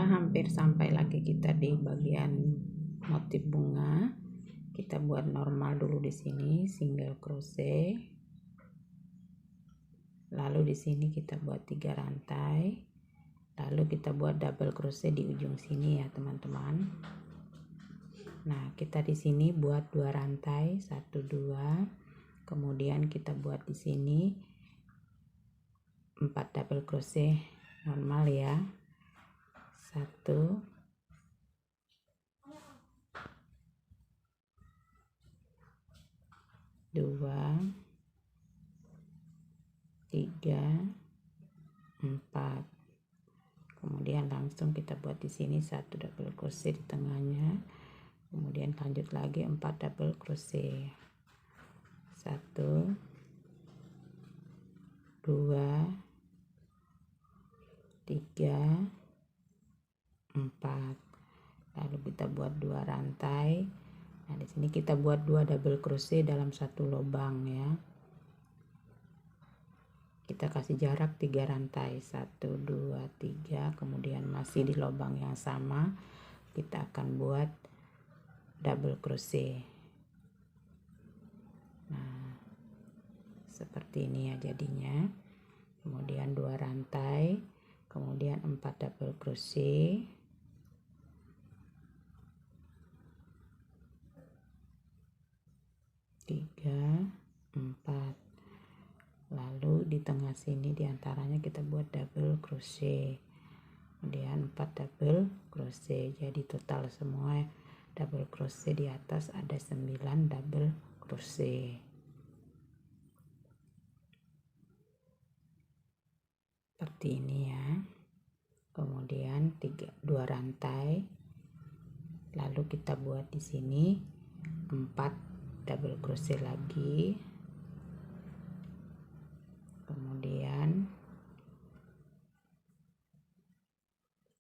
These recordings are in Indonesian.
hampir sampai lagi kita di bagian motif bunga. Kita buat normal dulu di sini, single crochet. Lalu di sini kita buat 3 rantai. Lalu kita buat double crochet di ujung sini ya, teman-teman. Nah, kita di sini buat 2 rantai, 1 2. Kemudian kita buat di sini 4 double crochet normal ya. 1 2 3 4. Kemudian langsung kita buat di sini 1 double crochet di tengahnya. Kemudian lanjut lagi 4 double crochet. 1 2 3 4. Lalu kita buat 2 rantai. Nah, di sini kita buat 2 double crochet dalam satu lubang ya. Kita kasih jarak 3 rantai, 1 2 3. Kemudian masih di lubang yang sama kita akan buat double crochet. Nah, seperti ini ya jadinya. Kemudian 2 rantai, kemudian 4 double crochet. 3 4. Lalu di tengah sini diantaranya kita buat double crochet, kemudian 4 double crochet. Jadi total semua double crochet di atas ada 9 double crochet. Seperti ini ya. Kemudian 2 rantai. Lalu kita buat di sini 4 double crochet lagi. Kemudian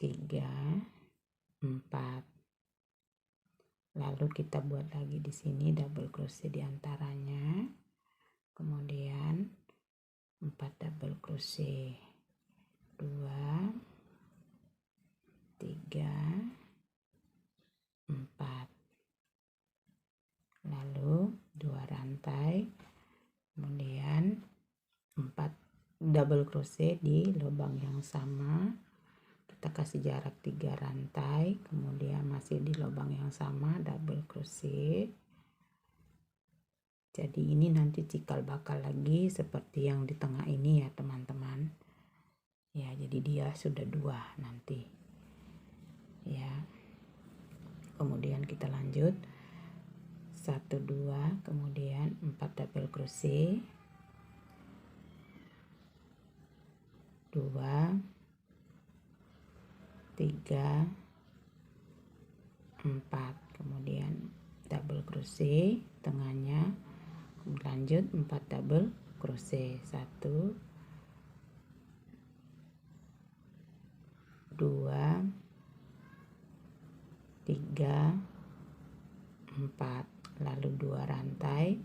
3 4. Lalu kita buat lagi di sini double crochet di antaranya. Kemudian 4 double crochet. 2 3 4. Lalu 2 rantai, kemudian 4 double crochet di lubang yang sama. Kita kasih jarak 3 rantai, kemudian masih di lubang yang sama double crochet. Jadi ini nanti cikal bakal lagi seperti yang di tengah ini ya teman-teman ya. Jadi dia sudah 2 nanti ya. Kemudian kita lanjut 1 2, kemudian 4 double crochet, 2 3 4. Kemudian double crochet tengahnya. Lanjut 4 double crochet. 1 2 3 4. Lalu 2 rantai,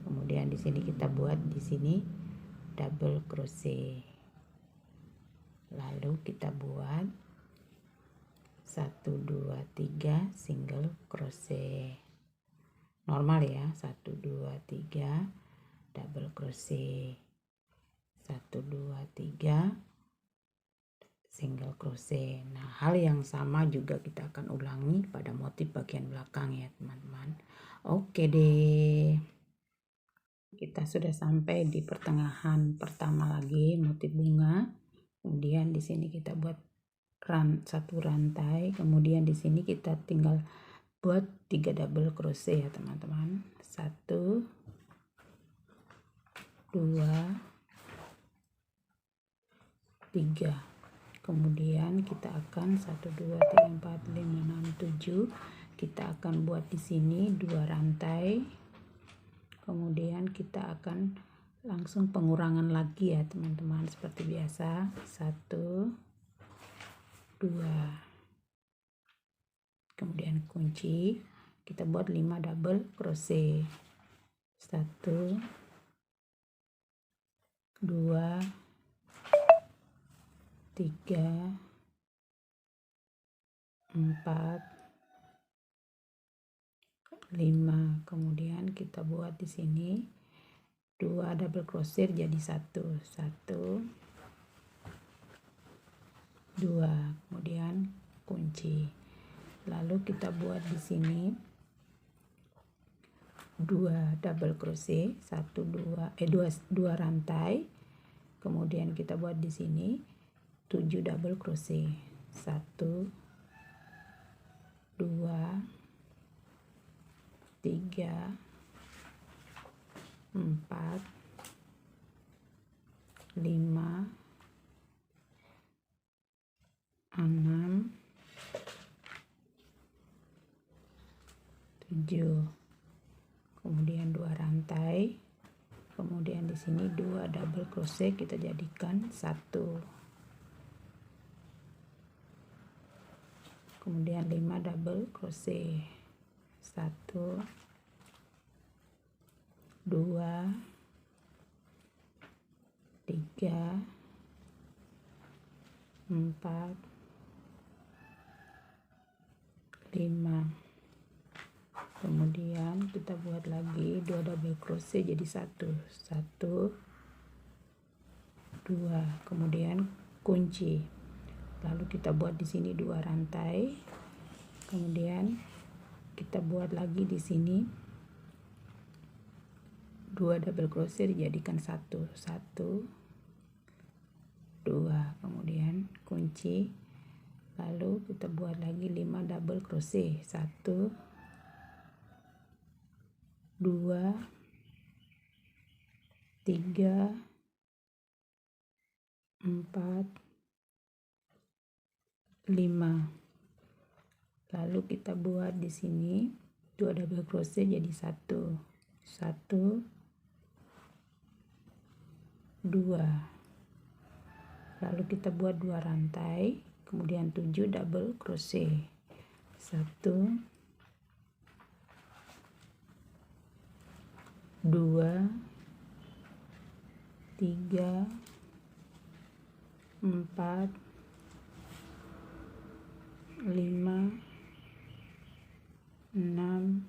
kemudian di sini kita buat di sini double crochet. Lalu kita buat 1 2 3 single crochet normal ya. 1 2 3 double crochet. 1 2 3 single crochet. Nah, hal yang sama juga kita akan ulangi pada motif bagian belakang ya teman-teman. Oke deh, kita sudah sampai di pertengahan pertama lagi motif bunga. Kemudian di sini kita buat 1 rantai, kemudian di sini kita tinggal buat 3 double crochet ya teman-teman. 1 2 3. Kemudian kita akan 1 2 3 4 5 6 7. Kita akan buat di sini 2 rantai. Kemudian kita akan langsung pengurangan lagi ya teman-teman seperti biasa. 1 2. Kemudian kunci. Kita buat 5 double crochet. 1 2 3 4, 5. Kemudian kita buat di sini 2 double crochet jadi 1, 2. Kemudian kunci. Lalu kita buat di sini 2 double crochet, 2 rantai. Kemudian kita buat di sini 7 double crochet. 1, 2, 3, 4, 5, 6, 7. Kemudian 2 rantai. Kemudian di sini 2 double crochet kita jadikan 1. Kemudian 5 double crochet. 1, 2, 3, 4, 5. Kemudian kita buat lagi 2 double crochet jadi 1, 2. Kemudian kunci. Lalu kita buat di sini 2 rantai. Kemudian kita buat lagi di sini 2 double crochet dijadikan 1, 2. Kemudian kunci. Lalu kita buat lagi 5 double crochet. 1, 2, 3, 4, 5. Lalu kita buat di sini 2 double crochet jadi 1, 2. Lalu kita buat 2 rantai, kemudian 7 double crochet. 1, 2, 3, 4, 5, 6,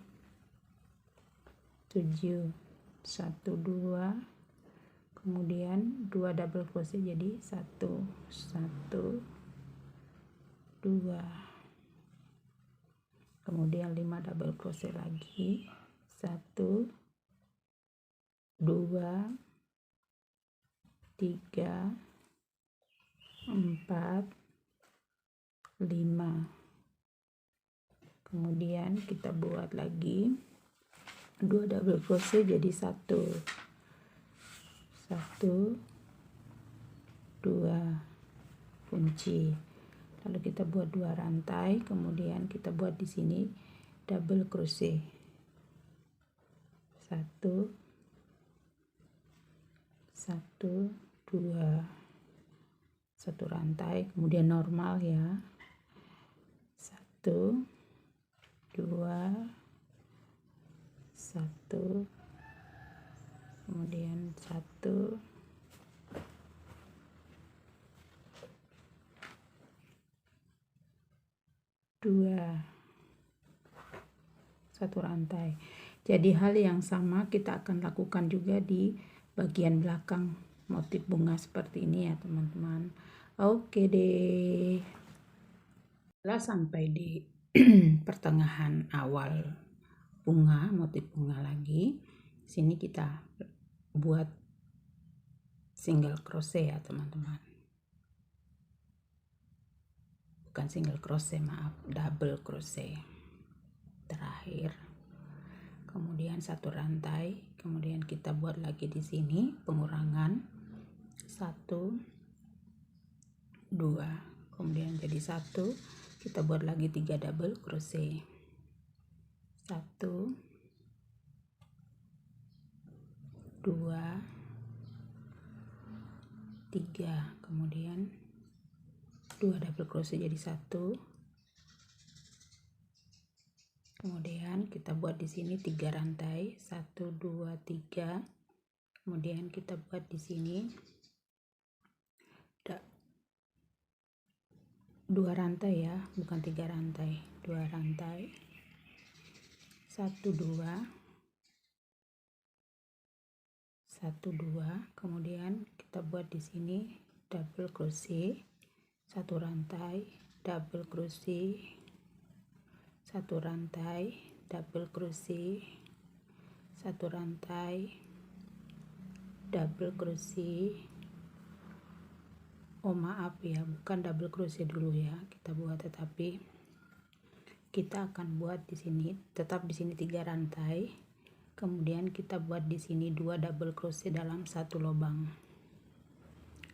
7. 1, 2. Kemudian 2 double crochet jadi 1, 2. Kemudian 5 double crochet lagi. 1, 2, 3, 4, 5. Kemudian kita buat lagi 2 double crochet jadi 1, 2. Kunci. Lalu kita buat 2 rantai, kemudian kita buat di sini double crochet. 1, 2. 1 rantai, kemudian normal ya. 1, 2, 1, kemudian 1, 2. 1 rantai. Jadi hal yang sama kita akan lakukan juga di bagian belakang motif bunga seperti ini ya teman-teman. Oke deh. Setelah sampai di pertengahan awal bunga, motif bunga lagi, sini kita buat single crochet ya teman-teman. Bukan single crochet, maaf, double crochet. Terakhir. Kemudian 1 rantai, kemudian kita buat lagi di sini pengurangan 1, 2. Kemudian jadi 1, kita buat lagi 3 double crochet. 1, 2, 3. Kemudian 2 double crochet jadi 1. Kemudian kita buat di sini 3 rantai, 1, 2, 3. Kemudian kita buat di sini 2 rantai ya, bukan 3 rantai, 2 rantai, 1 2 1 2, kemudian kita buat di sini double crochet, 1 rantai, double crochet, 1 rantai, double crochet, 1 rantai, double crochet. Oh maaf ya, bukan double crochet dulu ya kita buat, tetapi kita akan buat di sini tetap di sini 3 rantai. Kemudian kita buat di sini 2 double crochet dalam satu lubang.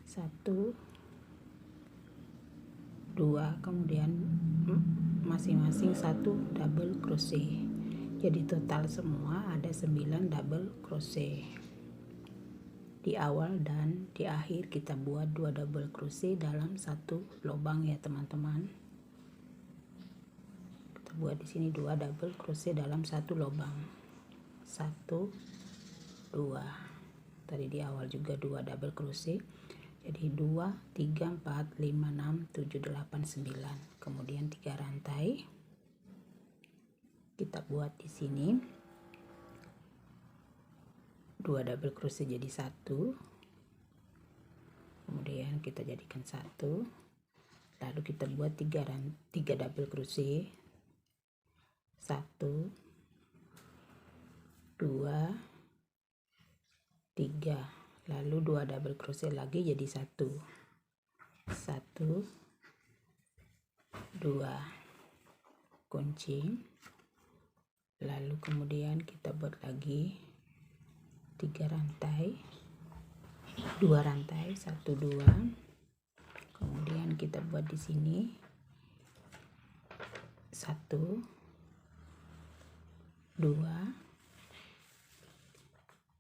1 2, kemudian masing-masing 1 double crochet. Jadi total semua ada 9 double crochet. Di awal dan di akhir kita buat 2 double crochet dalam satu lubang ya teman-teman. Kita buat di sini 2 double crochet dalam satu lubang. 1 2, tadi di awal juga 2 double crochet, jadi 2 3 4 5 6 7 8 9, kemudian 3 rantai kita buat di sini 2 double crochet jadi 1, kemudian kita jadikan 1, lalu kita buat 3 double crochet, 1 2 3, lalu 2 double crochet lagi jadi 1 1 2, kunci, lalu kemudian kita buat lagi 3 rantai, 2 rantai, 1 2, kemudian kita buat di sini 1 2,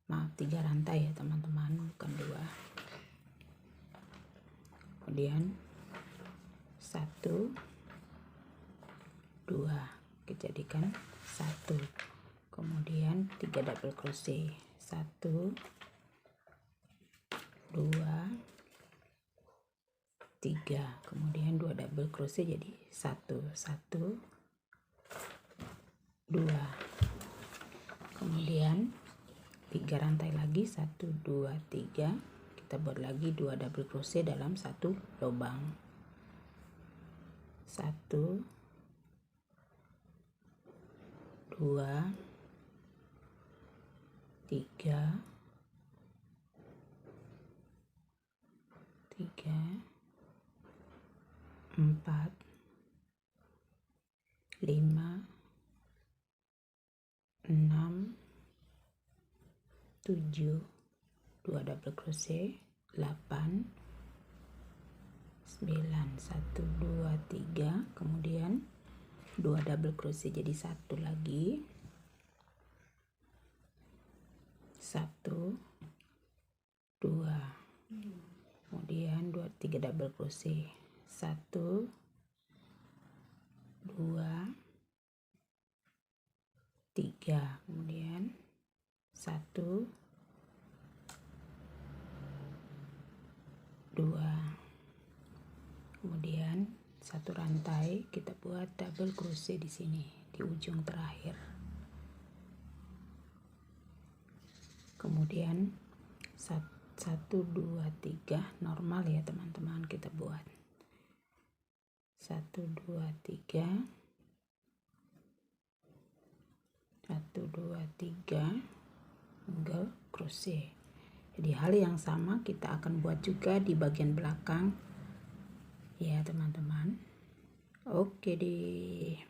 maaf 3 rantai ya teman-teman, bukan 2, kemudian 1 2 kita jadikan 1, kemudian 3 double crochet, 1 2 3, kemudian 2 double crochet jadi 1 1 2, kemudian 3 rantai lagi, 1 2 3, kita buat lagi 2 double crochet dalam satu lubang, 1 2 3 3 4 5 6 7, 2 double crochet, 8 9 1 2 3, kemudian 2 double crochet jadi 1 lagi, 1 2, kemudian 3 double crochet, 1 2 3, kemudian 1 2, kemudian 1 rantai kita buat double crochet di sini di ujung terakhir, kemudian 1 2 3 normal ya teman-teman, kita buat 1 2 3 1 2 3 single crochet. Jadi hal yang sama kita akan buat juga di bagian belakang ya teman-teman. Oke deh.